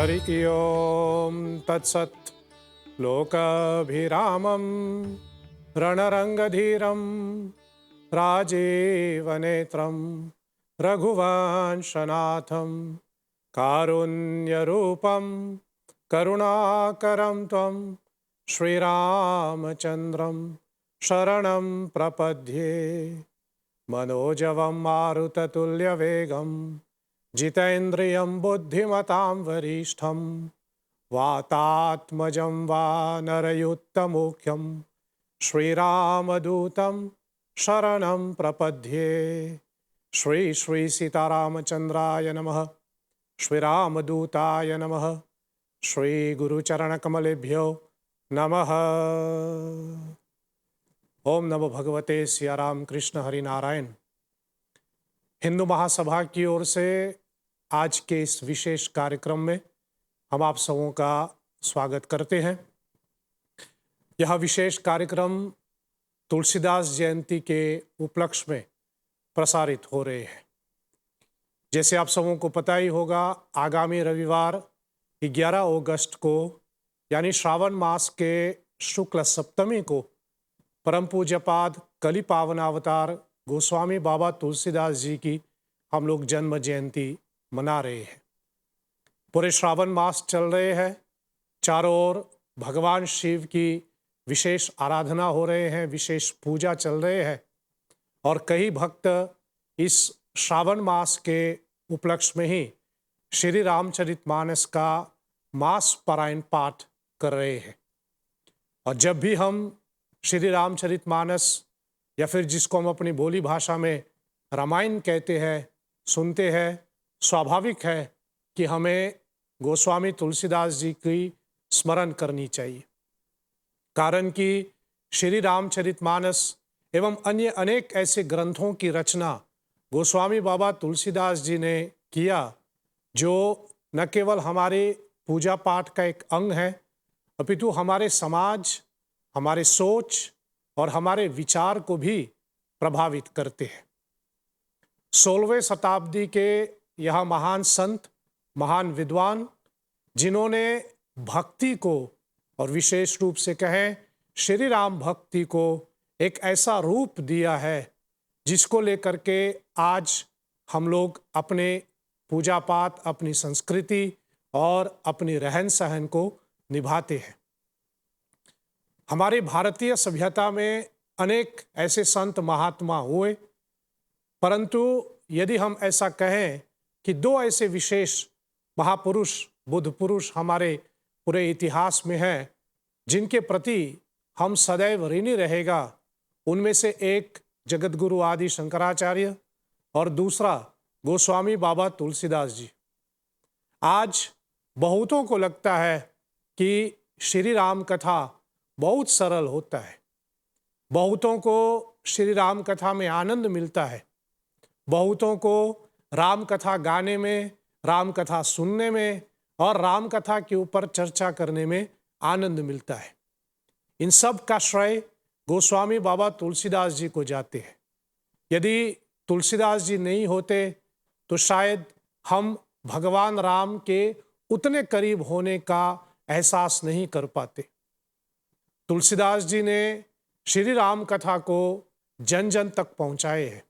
हरि ओम तत्सत्। लोकाभिरामं रणरंगधीरं राजीवनेत्रं रघुवंशनाथं कारुण्यरूपं करुणाकरं त्वं श्रीरामचन्द्रं शरणं प्रपद्ये। मनोजवं मारुततुल्यवेगं जितेन्द्रियं बुद्धिमतां वरिष्ठं वातात्मजं वानरयुक्तमुख्यं श्रीरामदूतं शरणं प्रपद्ये। श्री श्री सीतारामचंद्राय नमः। श्री रामदूताय नमः। श्री गुरुचरणकमलेभ्यो नमः। ओम नमो भगवते सियाराम कृष्ण हरि नारायण। हिंदू महासभा की ओर से आज के इस विशेष कार्यक्रम में हम आप सबों का स्वागत करते हैं। यह विशेष कार्यक्रम तुलसीदास जयंती के उपलक्ष्य में प्रसारित हो रहे हैं। जैसे आप सबों को पता ही होगा, आगामी रविवार 11 अगस्त को यानी श्रावण मास के शुक्ल सप्तमी को परम पूज्यपाद कली पावनावतार गोस्वामी बाबा तुलसीदास जी की हम लोग जन्म जयंती मना रहे हैं। पूरे श्रावण मास चल रहे हैं, चारों ओर भगवान शिव की विशेष आराधना हो रहे हैं, विशेष पूजा चल रहे हैं और कई भक्त इस श्रावण मास के उपलक्ष्य में ही श्री रामचरितमानस का मास पारायण पाठ कर रहे हैं। और जब भी हम श्री रामचरितमानस या फिर जिसको हम अपनी बोली भाषा में रामायण कहते हैं सुनते हैं, स्वाभाविक है कि हमें गोस्वामी तुलसीदास जी की स्मरण करनी चाहिए। कारण कि श्री रामचरितमानस एवं अन्य अनेक ऐसे ग्रंथों की रचना गोस्वामी बाबा तुलसीदास जी ने किया, जो न केवल हमारे पूजा पाठ का एक अंग है अपितु हमारे समाज, हमारे सोच और हमारे विचार को भी प्रभावित करते हैं। 16वीं शताब्दी के यह महान संत, महान विद्वान, जिन्होंने भक्ति को और विशेष रूप से कहें श्री राम भक्ति को एक ऐसा रूप दिया है जिसको लेकर के आज हम लोग अपने पूजा पाठ, अपनी संस्कृति और अपनी रहन सहन को निभाते हैं। हमारी भारतीय सभ्यता में अनेक ऐसे संत महात्मा हुए, परंतु यदि हम ऐसा कहें कि दो ऐसे विशेष महापुरुष, बुद्ध पुरुष हमारे पूरे इतिहास में हैं जिनके प्रति हम सदैव ऋणी रहेगा, उनमें से एक जगतगुरु आदि शंकराचार्य और दूसरा गोस्वामी बाबा तुलसीदास जी। आज बहुतों को लगता है कि श्री राम कथा बहुत सरल होता है, बहुतों को श्री राम कथा में आनंद मिलता है, बहुतों को राम कथा गाने में, राम कथा सुनने में और राम कथा के ऊपर चर्चा करने में आनंद मिलता है। इन सब का श्रेय गोस्वामी बाबा तुलसीदास जी को जाते हैं। यदि तुलसीदास जी नहीं होते तो शायद हम भगवान राम के उतने करीब होने का एहसास नहीं कर पाते। तुलसीदास जी ने श्री राम कथा को जन जन तक पहुंचाए हैं।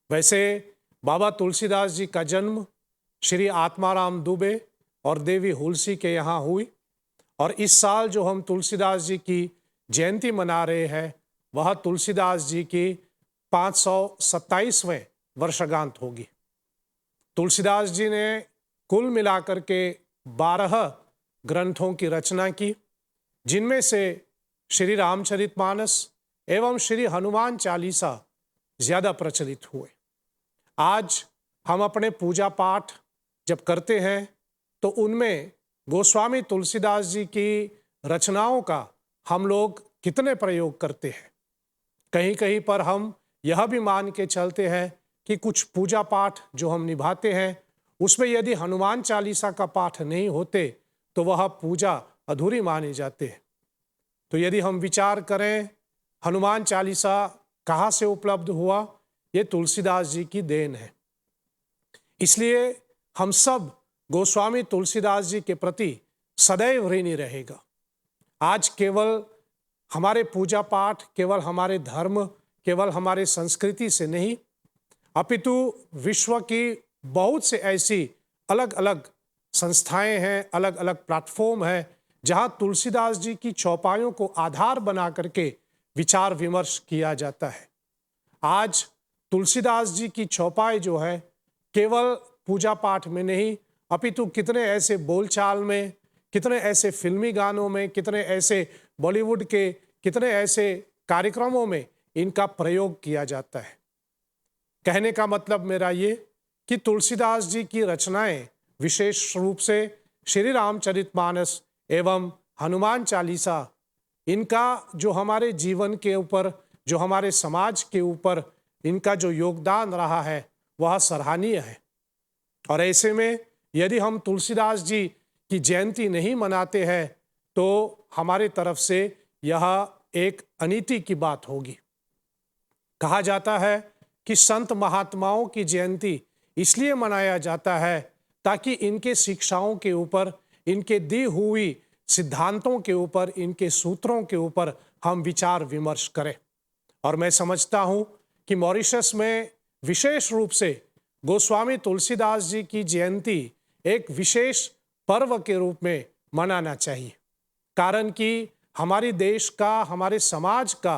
वैसे बाबा तुलसीदास जी का जन्म श्री आत्माराम दुबे और देवी हुलसी के यहाँ हुई और इस साल जो हम तुलसीदास जी की जयंती मना रहे हैं वह तुलसीदास जी की 527वें वर्षगांठ होगी। तुलसीदास जी ने कुल मिलाकर के 12 ग्रंथों की रचना की, जिनमें से श्री रामचरितमानस एवं श्री हनुमान चालीसा ज्यादा प्रचलित हुए। आज हम अपने पूजा पाठ जब करते हैं तो उनमें गोस्वामी तुलसीदास जी की रचनाओं का हम लोग कितने प्रयोग करते हैं। कहीं कहीं पर हम यह भी मान के चलते हैं कि कुछ पूजा पाठ जो हम निभाते हैं उसमें यदि हनुमान चालीसा का पाठ नहीं होते तो वह पूजा अधूरी माने जाते हैं। तो यदि हम विचार करें हनुमान चालीसा कहाँ से उपलब्ध हुआ, ये तुलसीदास जी की देन है। इसलिए हम सब गोस्वामी तुलसीदास जी के प्रति सदैव ऋणी रहेगा। आज केवल हमारे पूजा पाठ, केवल हमारे धर्म, केवल हमारे संस्कृति से नहीं, अपितु विश्व की बहुत से ऐसी अलग अलग संस्थाएं हैं, अलग अलग प्लेटफॉर्म हैं, जहां तुलसीदास जी की चौपाइयों को आधार बना करके विचार विमर्श किया जाता है। आज तुलसीदास जी की चौपाई जो है केवल पूजा पाठ में नहीं, अपितु कितने ऐसे बोलचाल में, कितने ऐसे फिल्मी गानों में, कितने ऐसे बॉलीवुड के कितने ऐसे कार्यक्रमों में इनका प्रयोग किया जाता है। कहने का मतलब मेरा ये कि तुलसीदास जी की रचनाएं विशेष रूप से श्री रामचरितमानस एवं हनुमान चालीसा, इनका जो हमारे जीवन के ऊपर, जो हमारे समाज के ऊपर इनका जो योगदान रहा है वह सराहनीय है। और ऐसे में यदि हम तुलसीदास जी की जयंती नहीं मनाते हैं तो हमारे तरफ से यह एक अनीति की बात होगी। कहा जाता है कि संत महात्माओं की जयंती इसलिए मनाया जाता है ताकि इनके शिक्षाओं के ऊपर, इनके दी हुई सिद्धांतों के ऊपर, इनके सूत्रों के ऊपर हम विचार विमर्श करें। और मैं समझता हूं कि मॉरिशस में विशेष रूप से गोस्वामी तुलसीदास जी की जयंती एक विशेष पर्व के रूप में मनाना चाहिए। कारण कि हमारी देश का, हमारे समाज का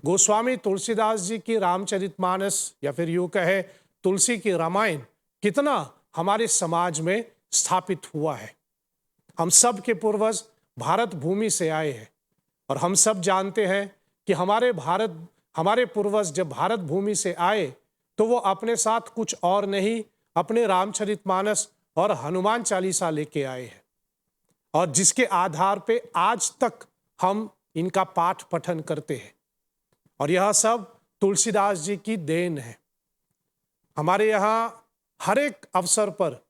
गोस्वामी तुलसीदास जी की रामचरितमानस या फिर यूं कहे तुलसी की रामायण कितना हमारे समाज में स्थापित हुआ है। हम सब के पूर्वज भारत भूमि से आए हैं और हम सब जानते हैं कि हमारे पूर्वज जब भारत भूमि से आए तो वो अपने साथ कुछ और नहीं, अपने रामचरितमानस और हनुमान चालीसा लेके आए हैं, और जिसके आधार पे आज तक हम इनका पाठ पठन करते हैं। और यह सब तुलसीदास जी की देन है। हमारे यहाँ हर एक अवसर पर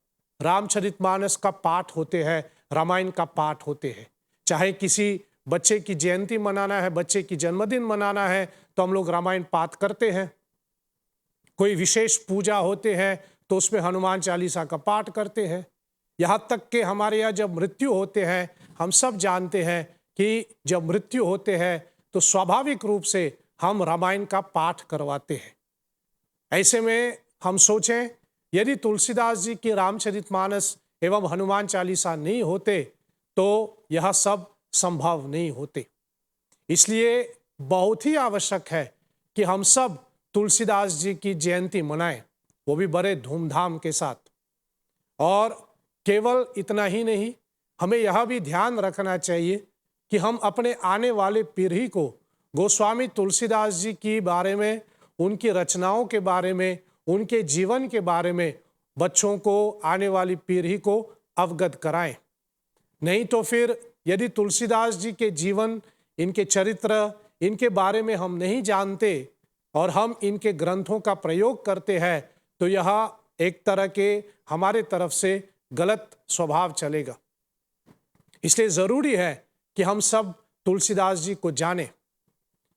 रामचरितमानस का पाठ होते हैं, रामायण का पाठ होते हैं। चाहे किसी बच्चे की जयंती मनाना है, बच्चे की जन्मदिन मनाना है तो हम लोग रामायण पाठ करते हैं। कोई विशेष पूजा होते हैं तो उसमें हनुमान चालीसा का पाठ करते हैं। यहाँ तक कि हमारे यहाँ जब मृत्यु होते हैं, हम सब जानते हैं कि जब मृत्यु होते हैं तो स्वाभाविक रूप से हम रामायण का पाठ करवाते हैं। ऐसे में हम सोचें, यदि तुलसीदास जी की रामचरितमानस एवं हनुमान चालीसा नहीं होते तो यह सब संभव नहीं होते। इसलिए बहुत ही आवश्यक है कि हम सब तुलसीदास जी की जयंती मनाएं, वो भी बड़े धूमधाम के साथ। और केवल इतना ही नहीं, हमें यह भी ध्यान रखना चाहिए कि हम अपने आने वाले पीढ़ी को गोस्वामी तुलसीदास जी के बारे में, उनकी रचनाओं के बारे में, उनके जीवन के बारे में बच्चों को, आने वाली पीढ़ी को अवगत कराएं। नहीं तो फिर यदि तुलसीदास जी के जीवन, इनके चरित्र, इनके बारे में हम नहीं जानते और हम इनके ग्रंथों का प्रयोग करते हैं तो यह एक तरह के हमारे तरफ से गलत स्वभाव चलेगा। इसलिए जरूरी है कि हम सब तुलसीदास जी को जानें।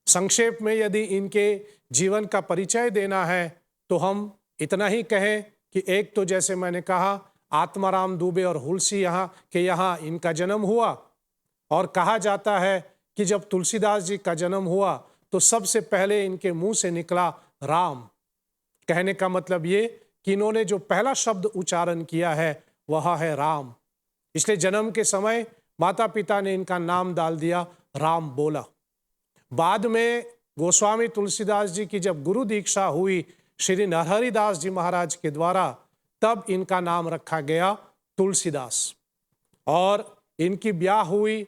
संक्षेप में यदि इनके जीवन का परिचय देना है तो हम इतना ही कहें कि एक तो जैसे मैंने कहा, आत्माराम दुबे और हुलसी यहाँ इनका जन्म हुआ, और कहा जाता है कि जब तुलसीदास जी का जन्म हुआ तो सबसे पहले इनके मुंह से निकला राम। कहने का मतलब ये कि इन्होंने जो पहला शब्द उच्चारण किया है वह है राम। इसलिए जन्म के समय माता पिता ने इनका नाम डाल दिया राम बोला। बाद में गोस्वामी तुलसीदास जी की जब गुरु दीक्षा हुई श्री नरहरिदास जी महाराज के द्वारा, तब इनका नाम रखा गया तुलसीदास। और इनकी ब्याह हुई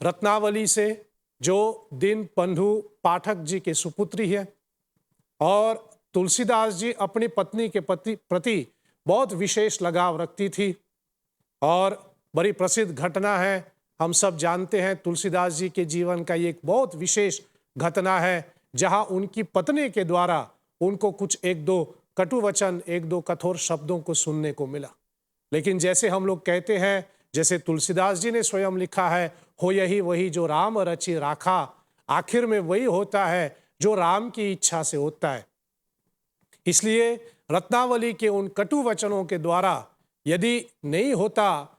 रत्नावली से, जो दीन बंधु पाठक जी के सुपुत्री है। और तुलसीदास जी अपनी पत्नी के प्रति बहुत विशेष लगाव रखती थी। और बड़ी प्रसिद्ध घटना है, हम सब जानते हैं, तुलसीदास जी के जीवन का ये एक बहुत विशेष घटना है जहां उनकी पत्नी के द्वारा उनको कुछ एक दो कटु वचन, एक दो कठोर शब्दों को सुनने को मिला। लेकिन जैसे हम लोग कहते हैं, जैसे तुलसीदास जी ने स्वयं लिखा है, हो यही वही जो राम रचि राखा, आखिर में वही होता है जो राम की इच्छा से होता है। इसलिए रत्नावली के उन कटु वचनों के द्वारा यदि नहीं होता,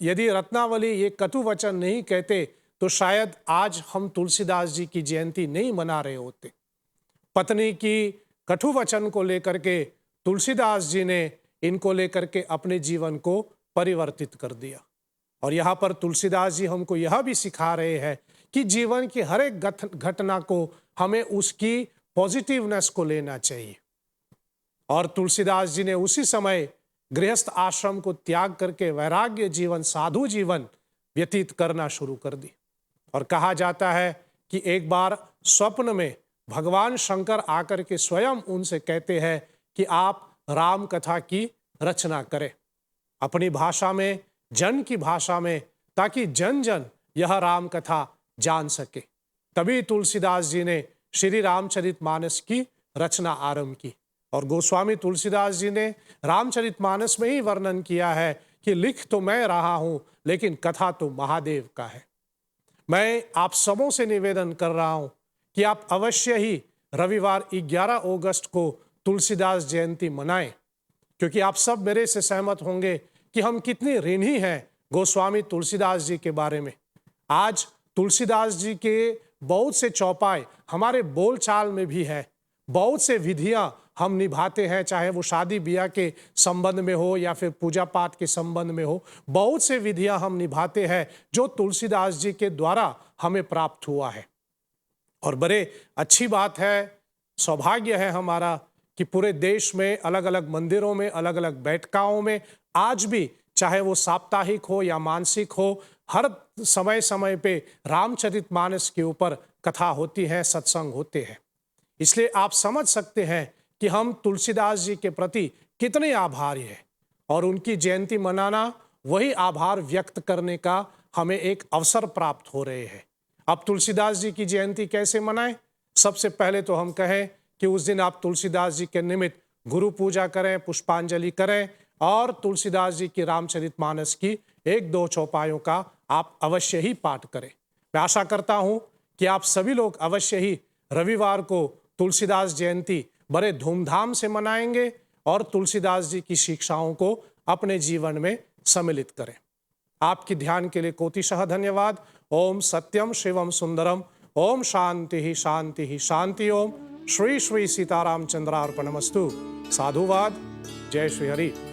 यदि रत्नावली ये कटु वचन नहीं कहते तो शायद आज हम तुलसीदास जी की जयंती नहीं मना रहे होते। पत्नी की कटु वचन को लेकर के तुलसीदास जी ने इनको लेकर के अपने जीवन को परिवर्तित कर दिया। और यहाँ पर तुलसीदास जी हमको यह भी सिखा रहे हैं कि जीवन की हर एक घटना को हमें उसकी पॉजिटिवनेस को लेना चाहिए। और तुलसीदास जी ने उसी समय गृहस्थ आश्रम को त्याग करके वैराग्य जीवन, साधु जीवन व्यतीत करना शुरू कर दी। और कहा जाता है कि एक बार स्वप्न में भगवान शंकर आकर के स्वयं उनसे कहते हैं कि आप राम कथा की रचना करें अपनी भाषा में, जन की भाषा में, ताकि जन जन यह राम कथा जान सके। तभी तुलसीदास जी ने श्री रामचरितमानस की रचना आरंभ की। और गोस्वामी तुलसीदास जी ने रामचरितमानस में ही वर्णन किया है कि लिख तो मैं रहा हूं, लेकिन कथा तो महादेव का है। मैं आप सबों से निवेदन कर रहा हूं कि आप अवश्य ही रविवार 11 अगस्त को तुलसीदास जयंती मनाएं, क्योंकि आप सब मेरे से सहमत होंगे कि हम कितने ऋणी हैं गोस्वामी तुलसीदास जी के बारे में। आज तुलसीदास जी के बहुत से चौपाई हमारे बोलचाल में भी है, बहुत से विधियां हम निभाते हैं, चाहे वो शादी ब्याह के संबंध में हो या फिर पूजा पाठ के संबंध में हो। बहुत से विधियां हम निभाते हैं जो तुलसीदास जी के द्वारा हमें प्राप्त हुआ है। और बड़े अच्छी बात है, सौभाग्य है हमारा कि पूरे देश में अलग अलग मंदिरों में, अलग अलग बैठकाओं में आज भी, चाहे वो साप्ताहिक हो या मानसिक हो, हर समय समय पे रामचरितमानस के ऊपर कथा होती है, सत्संग होते हैं। इसलिए आप समझ सकते हैं कि हम तुलसीदास जी के प्रति कितने आभारी हैं। और उनकी जयंती मनाना, वही आभार व्यक्त करने का हमें एक अवसर प्राप्त हो रहे हैं। अब तुलसीदास जी की जयंती कैसे मनाएं? सबसे पहले तो हम कहें कि उस दिन आप तुलसीदास जी के निमित्त गुरु पूजा करें, पुष्पांजलि करें और तुलसीदास जी की रामचरितमानस की 1-2 चौपाइयों का आप अवश्य ही पाठ करें। मैं आशा करता हूं कि आप सभी लोग अवश्य ही रविवार को तुलसीदास जयंती बड़े धूमधाम से मनाएंगे और तुलसीदास जी की शिक्षाओं को अपने जीवन में सम्मिलित करें। आपकी ध्यान के लिए कोटिशः धन्यवाद। ओम सत्यम शिवम सुंदरम। ओम शांति ही शांति ही शांति। ओम श्री श्री सीताराम चंद्रार्पणमस्तु। साधुवाद। जय श्री हरि।